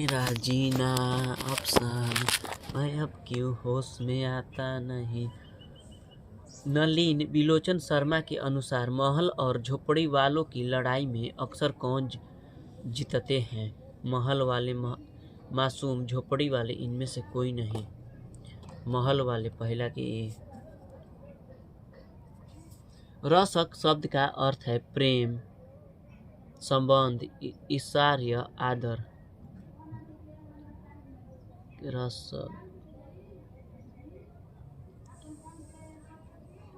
मेरा जीना अफसान, मैं अब क्यों होश में आता नहीं। नलिन बिलोचन शर्मा के अनुसार महल और झोपड़ी वालों की लड़ाई में अक्सर कौन जीतते हैं? महल वाले मासूम, झोपड़ी वाले इनमें से कोई नहीं। महल वाले पहला के ए। रसक शब्द का अर्थ है प्रेम, संबंध, ईर्ष्या, आदर। रसक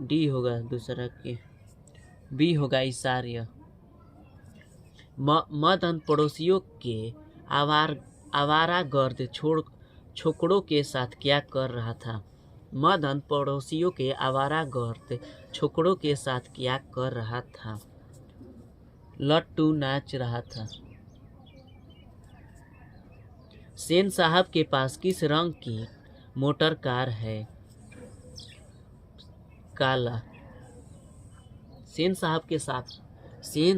डी होगा दूसरा के। बी होगा ईर्ष्या। मदन पड़ोसियों के आवारागर्द छोकरों के साथ क्या कर रहा था? मदन पड़ोसियों के आवारागर्द छोकरों के साथ क्या कर रहा था? लट्टू नाच रहा था। सेन साहब के पास किस रंग की मोटर कार है? काला। सेन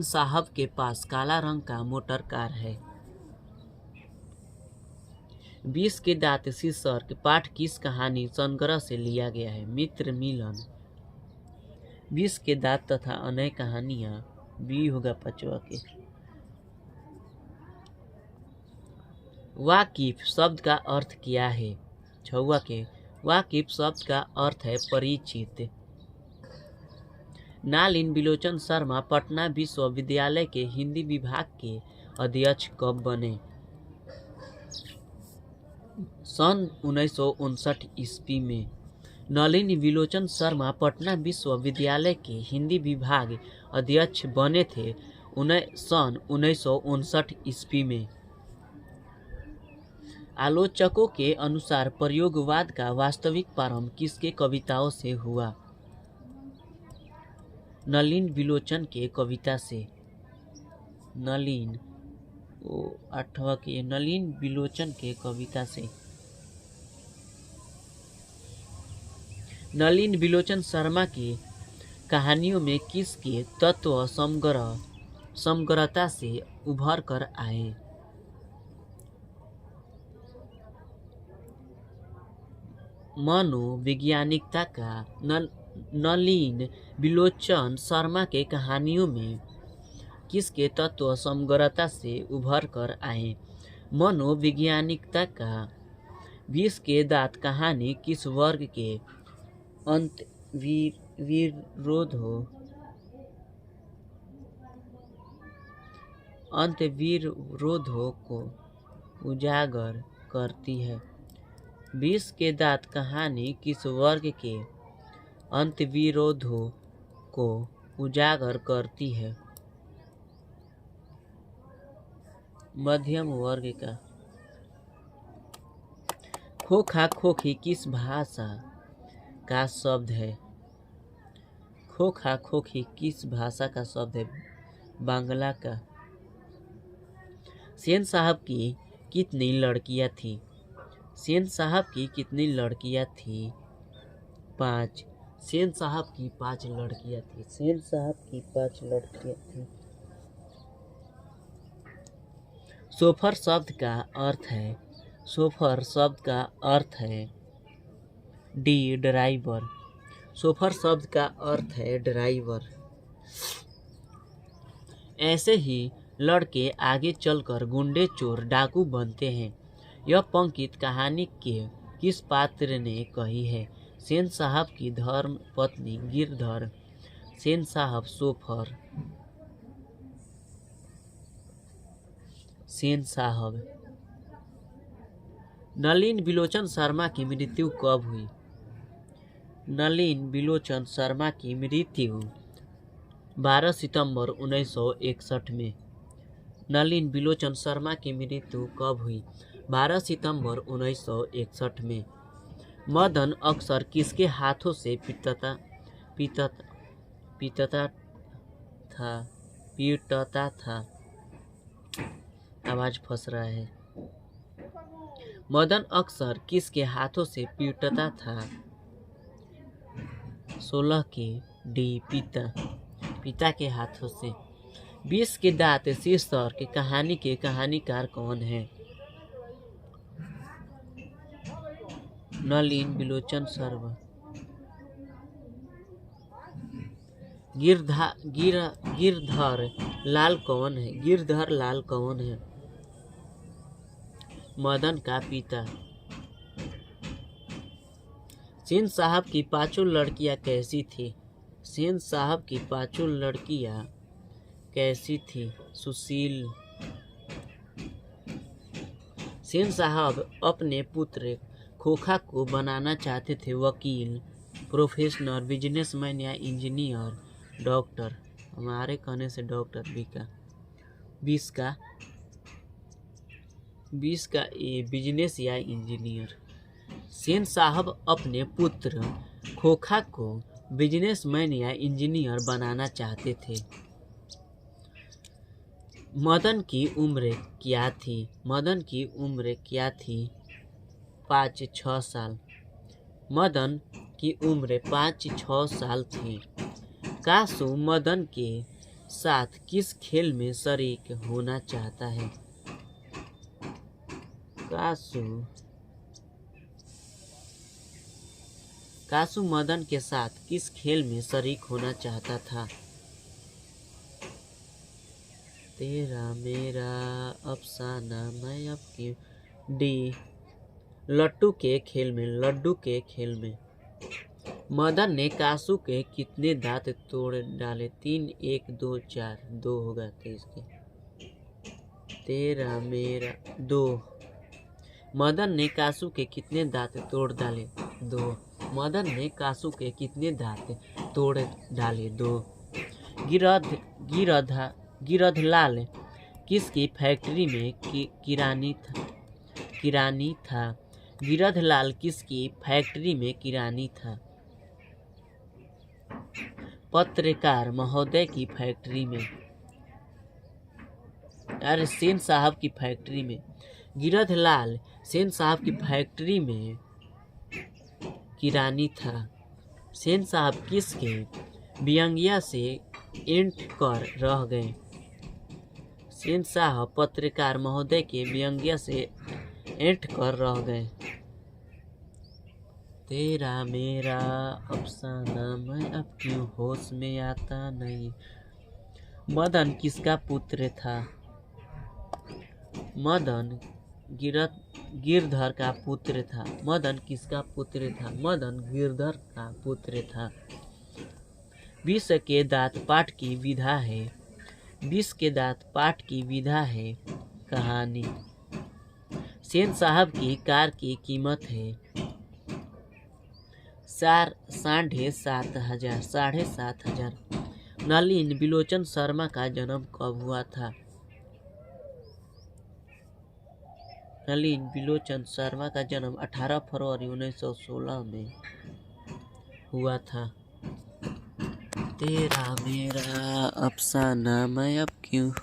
साहब के पास काला रंग का मोटर कार है। 20 के दांत शीर्षक पाठ किस कहानी संग्रह से लिया गया है? मित्र मिलन। 20 के दांत तथा अन्य कहानियां। बी होगा पांचवा के। वाकिफ शब्द का अर्थ क्या है? छवा के। वाकिफ शब्द का अर्थ है परिचित। नलिन बिलोचन शर्मा पटना विश्वविद्यालय के हिंदी विभाग के अध्यक्ष कब बने? सन 1959 ईस्वी में। नलिन बिलोचन शर्मा पटना विश्वविद्यालय के हिंदी विभाग अध्यक्ष बने थे सन 1959 ईस्वी में। आलोचकों के अनुसार प्रयोगवाद का वास्तविक प्रारंभ किसके कविताओं से हुआ? नलिन बिलोचन के कविता से। नलिन बिलोचन के कविता से। नलिन बिलोचन शर्मा की कहानियों में किसके तत्व समग्रता से उभर कर आए? मनोवैज्ञानिकता का। नलिन बिलोचन शर्मा के कहानियों में किसके तत्व समग्रता से उभर कर आए? मनोवैज्ञानिकता का। 20 के दांत कहानी किस वर्ग के अंतर्विरोधों को उजागर करती है? 20 के दांत कहानी किस वर्ग के अंतर्विरोधों को उजागर करती है? मध्यम वर्ग का। खोखा खोखी किस भाषा का शब्द है? खोखा खोखी किस भाषा का शब्द है? बांग्ला का। सेन साहब की कितनी लड़कियां थी? सेन साहब की कितनी लड़कियां थी? 5। सेन साहब की 5 लड़कियां थी। सेन साहब की 5 लड़कियां थी। सोफर शब्द का अर्थ है। सोफर शब्द का अर्थ है डी ड्राइवर। सोफर शब्द का अर्थ है ड्राइवर। ऐसे ही लड़के आगे चलकर गुंडे, चोर, डाकू बनते हैं। यह पंक्ति कहानी के किस पात्र ने कही है? सेन साहब की धर्म पत्नी गिरधर। सेन साहब। सोफर। सेन साहब। नलिन बिलोचन शर्मा की मृत्यु कब हुई? नलिन बिलोचन शर्मा की मृत्यु 12 सितंबर 1961 में। नलिन बिलोचन शर्मा की मृत्यु कब हुई? 12 सितंबर 1961 में। मदन अक्सर किसके हाथों से पीटता था? आवाज फंस रहा है। मदन अक्सर किसके हाथों से पीटता था? 16 के डी पिता के हाथों से। 20 के दांत शीर्षक की कहानी के कहानीकार कौन है? नलिन बिलोचन शर्मा। गिरधर लाल कौन है? गिरधर लाल कौन है? मदन का पिता। सेन साहब की पांचों लड़कियां कैसी थी? सेन साहब की पांचों लड़कियां कैसी थी? सुशील। सेन साहब अपने पुत्र खोखा को बनाना चाहते थे वकील, प्रोफेसर, बिजनेसमैन या इंजीनियर, डॉक्टर। हमारे कहने से डॉक्टर बिका। 20 का ए, बिजनेस या इंजीनियर। सेन साहब अपने पुत्र खोखा को बिजनेसमैन या इंजीनियर बनाना चाहते थे। मदन की उम्र क्या थी? मदन की उम्र क्या थी? 5-6 साल। मदन की उम्र 5-6 साल थी। कासू मदन के साथ किस खेल में शरीक होना चाहता है? कासू मदन के साथ किस खेल में शरीक होना चाहता था? तेरा मेरा अफसाना मैं अब क्यों। डी, लट्टू के खेल में। लड्डू के खेल में। मदन ने कासू के कितने दांत तोड़ डाले? 3, 1, 2, 4। 2 होगा 23 के। तेरा मेरा 2। मदन ने कासू के कितने दांत तोड़ डाले? 2। मदन ने कासू के कितने दांत तोड़ डाले? 2। गिरधलाल किसकी फैक्ट्री में किरानी था? गिरधलाल किसकी फैक्ट्री में किरानी था? पत्रकार महोदय की फैक्ट्री में। अरे सेन साहब की फैक्ट्री में। गिरधलाल सेन साहब की फैक्ट्री में किरानी था। सेन साहब किसके व्यंग्य से एंठ कर रह गए? सेन साहब पत्रकार महोदय के व्यंग्य से एंठ कर रह गए। तेरा मेरा अफसाना मैं अब क्यों होश में आता नहीं। मदन किसका पुत्र था? मदन गिरधर का पुत्र था। मदन किसका पुत्र था? मदन गिरधर का पुत्र था। विश्व के दांत पाठ की विधा है। विश्व के दांत पाठ की विधा है कहानी। सेन साहब की कार की कीमत है 7,500। नलिन बिलोचन शर्मा का जन्म कब हुआ था? नलिन बिलोचन शर्मा का जन्म 18 फरवरी 1916 में हुआ था। तेरा मेरा अफसाना मैं अब क्यों